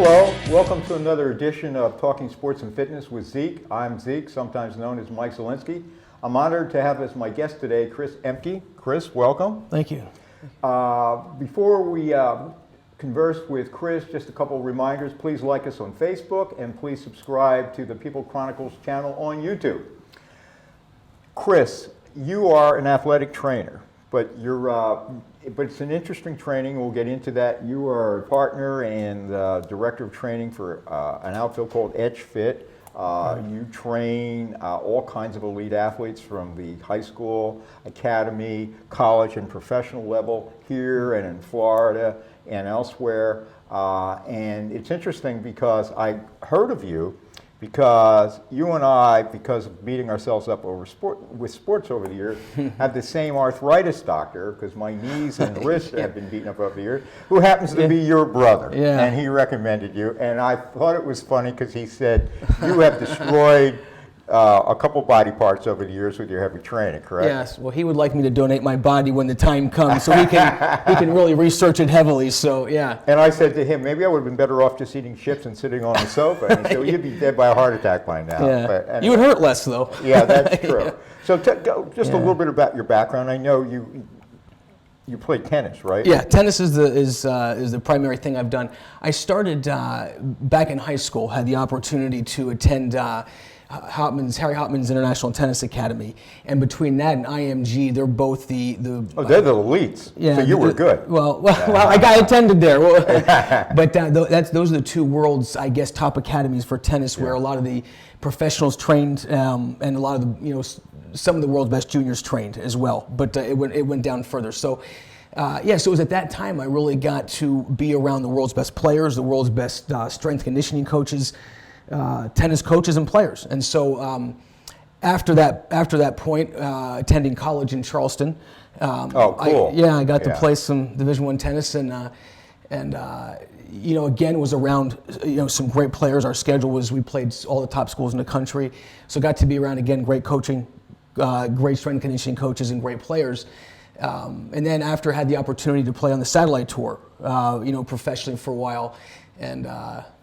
Hello, welcome to another edition of Talking Sports and Fitness with Zeke. I'm Zeke, sometimes known as Mike Zielinski. I'm honored to have as my guest today Chris Emkey. Chris, welcome. Thank you. Before we converse with Chris, just a couple of reminders. Please like us on Facebook and please subscribe to the People Chronicles channel on YouTube. Chris, you are an athletic trainer, but but it's an interesting training. We'll get into that. You are a partner and director of training for an outfit called Etchfit. You train all kinds of elite athletes from the high school, academy, college, and professional level here and in Florida and elsewhere. And it's interesting because I heard of you because you and I, because of beating ourselves up over sports over the years, have the same arthritis doctor, because my knees and wrists have been beaten up over the years, who happens to be your brother. Yeah. And he recommended you. And I thought it was funny because he said, you have destroyed a couple body parts over the years with your heavy training, correct? Yes. Well, he would like me to donate my body when the time comes, so he can really research it heavily. So yeah. And I said to him, maybe I would have been better off just eating chips and sitting on the sofa. And he said, well, you'd be dead by a heart attack by now. Yeah. But anyway. You would hurt less, though. Yeah, that's true. Yeah. So just a little bit about your background. I know you play tennis, right? Yeah, tennis is the primary thing I've done. I started back in high school. Had the opportunity to attend Harry Hopman's International Tennis Academy, and between that and IMG, they're both the they're the elites. Yeah, so you were good. Well, I attended there. But those are the two world's, I guess, top academies for tennis, where a lot of the professionals trained, and a lot of the some of the world's best juniors trained as well. But it went down further. So. So it was at that time I really got to be around the world's best players, the world's best strength conditioning coaches, tennis coaches and players. And so after that point, attending college in Charleston. Cool. I got to play some Division I tennis and again was around some great players. Our schedule was we played all the top schools in the country, so got to be around again great coaching, great strength conditioning coaches and great players. And then after I had the opportunity to play on the satellite tour, professionally for a while, and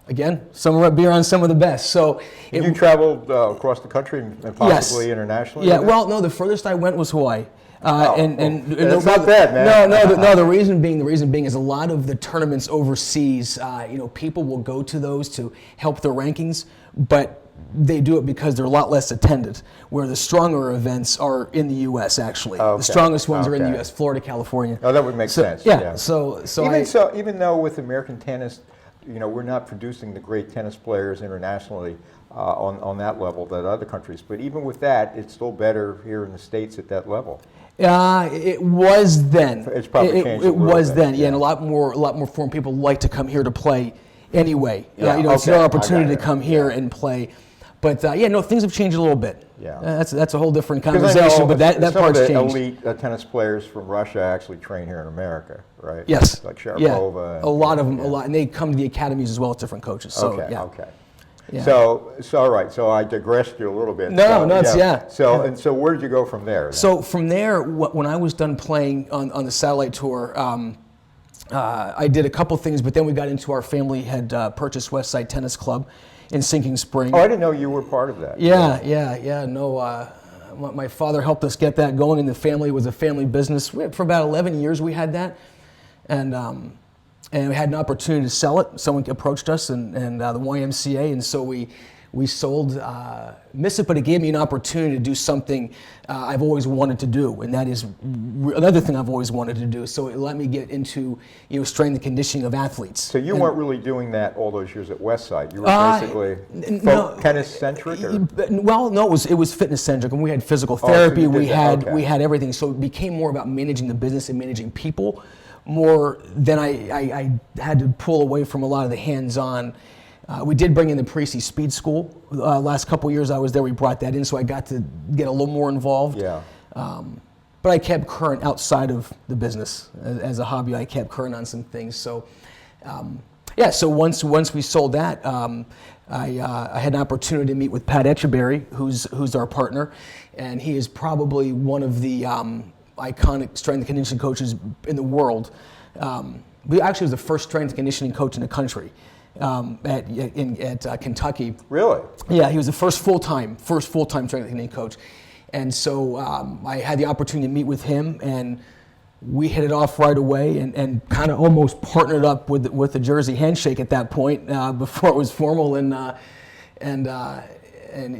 again, be around some of the best. So you traveled across the country and possibly internationally? Yeah. Well, no, the furthest I went was Hawaii. That's not bad, man. No. The reason being is a lot of the tournaments overseas. People will go to those to help their rankings, but they do it because they're a lot less attended, where the stronger events are in the U.S. actually. Okay. The strongest ones are in the U.S., Florida, California. Oh, that would make sense. Yeah. Even though with American tennis, we're not producing the great tennis players internationally on that level that other countries, but even with that, it's still better here in the States at that level. It was then. It's probably changed a It little was bit, then, and a lot more foreign people like to come here to play anyway. It's an opportunity to come here and play. But things have changed a little bit. Yeah, that's a whole different conversation. But that part's changed. Some of the elite tennis players from Russia actually train here in America, right? Yes, like Sharapova. Yeah, a lot of them, and they come to the academies as well as different coaches. So, okay. Yeah. So all right. So I digressed you a little bit. So where did you go from there? Then? So from there, when I was done playing on the satellite tour, I did a couple things, but then we got into our family had purchased Westside Tennis Club in Sinking Spring. Oh, I didn't know you were part of that. Yeah. No, my father helped us get that going, and the family was a family business. For about 11 years we had that, and we had an opportunity to sell it. Someone approached us, and the YMCA, and so we sold Miss It, but it gave me an opportunity to do something I've always wanted to do, and that is another thing I've always wanted to do. So it let me get into strength and conditioning of athletes. So you weren't really doing that all those years at Westside. You were basically tennis centric. Well, no, it was fitness centric, and we had physical therapy. So we had everything. So it became more about managing the business and managing people, more than I had to pull away from a lot of the hands-on. We did bring in the Parisi Speed School. Last couple years I was there, we brought that in, so I got to get a little more involved. Yeah. But I kept current outside of the business. As a hobby, I kept current on some things. So, so once we sold that, I had an opportunity to meet with Pat Etchberry, who's our partner, and he is probably one of the iconic strength and conditioning coaches in the world. We actually was the first strength and conditioning coach in the country. at Kentucky. Really? Yeah, he was the first full-time strength and conditioning coach. And so I had the opportunity to meet with him, and we hit it off right away and kind of almost partnered up with the Jersey handshake at that point before it was formal. And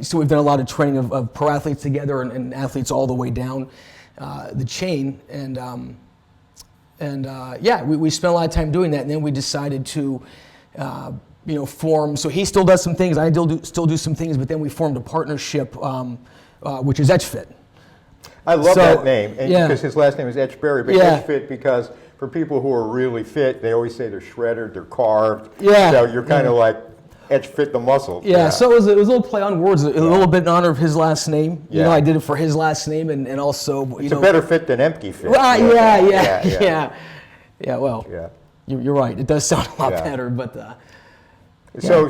so we've done a lot of training of pro athletes together and athletes all the way down the chain. We spent a lot of time doing that, and then we decided to form. So he still does some things, I still do some things, but then we formed a partnership, which is Etchfit. I love that name, and because his last name is Etchberry, but Etchfit because for people who are really fit, they always say they're shredded, they're carved. Yeah. So you're kind of like Etchfit the muscles. Yeah. So it was a little play on words, a little bit in honor of his last name. Yeah. You know, I did it for his last name, and also it's a better fit than Emkey fit. Right. Yeah. Well. Yeah. You're right. It does sound a lot better, but. So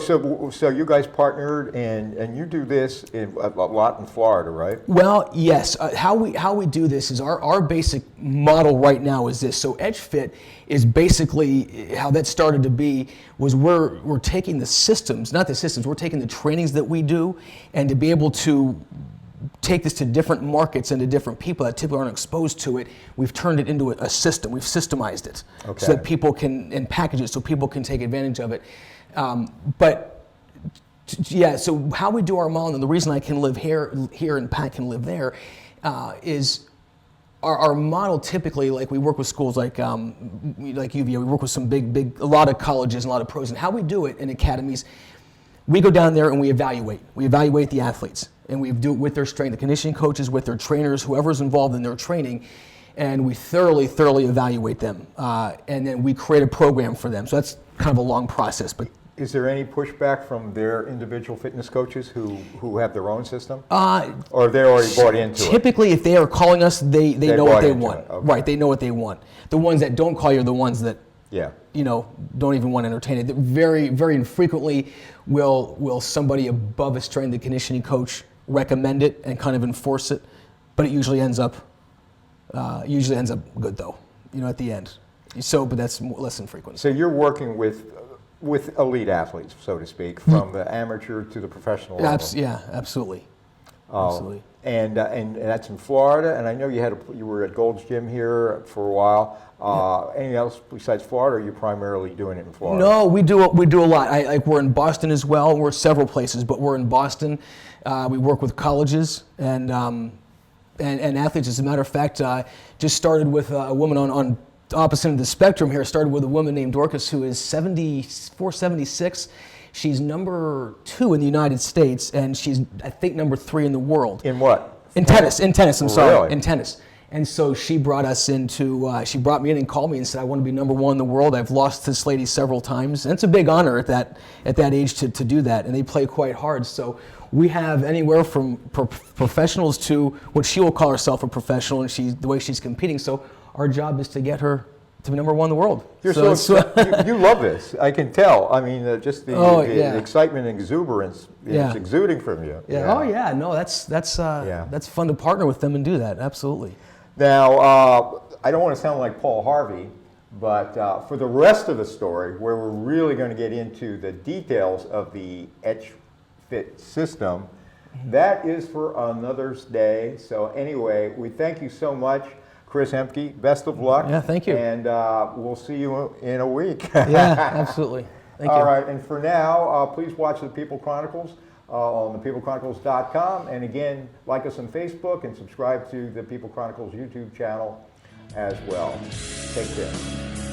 you guys partnered, and you do this a lot in Florida, right? Well, yes. How we do this is our basic model right now is this. So Etchfit is basically how that started to be was we're taking the systems, not the systems, we're taking the trainings that we do, and to be able to take this to different markets and to different people that typically aren't exposed to it, we've turned it into a system. We've systemized it so that people can, and package it so people can take advantage of it. So how we do our model, and the reason I can live here and Pat can live there, is our model typically, like we work with schools like UVA, we work with some a lot of colleges and a lot of pros, and how we do it in academies, we go down there and we evaluate. We evaluate the athletes, and we do it with their strength and conditioning coaches, with their trainers, whoever's involved in their training, and we thoroughly evaluate them, and then we create a program for them. So that's kind of a long process, but. Is there any pushback from their individual fitness coaches who have their own system? Or they're already bought into it? Typically, if they are calling us, they know what they want. Okay. Right, they know what they want. The ones that don't call you are the ones that don't even want to entertain it. Very, very infrequently will somebody above a strength and conditioning coach recommend it and kind of enforce it, but it usually ends up good though, at the end. But that's less than frequent. So you're working with elite athletes, so to speak, from the amateur to the professional level. Yeah, absolutely. Absolutely. And that's in Florida. And I know you were at Gold's Gym here for a while. Anything else besides Florida? Or are you primarily doing it in Florida? No, we do a lot. We're in Boston as well. We're several places, but we're in Boston. We work with colleges and athletes. As a matter of fact, just started with a woman on opposite of the spectrum here. Started with a woman named Dorcas who is 74, 76. She's number 2 in the United States, and she's, I think, number 3 in the world. In what? In tennis, I'm sorry. Really? In tennis. And so she brought us she brought me in and called me and said, I want to be number 1 in the world. I've lost this lady several times. And it's a big honor at that age to do that, and they play quite hard. So we have anywhere from professionals to what she will call herself a professional, and the way she's competing. So our job is to get her to be number 1 in the world. You love this. I can tell. I mean, just the excitement and exuberance is exuding from you. Yeah. Oh yeah. No, that's fun to partner with them and do that. Absolutely. Now, I don't want to sound like Paul Harvey, but for the rest of the story, where we're really going to get into the details of the Etchfit system, that is for another day. So anyway, we thank you so much, Chris Emkey. Best of luck. Yeah, thank you. And we'll see you in a week. Yeah, absolutely. Thank you. All right, and for now, please watch the People Chronicles on thepeoplechronicles.com. And again, like us on Facebook and subscribe to the People Chronicles YouTube channel as well. Take care.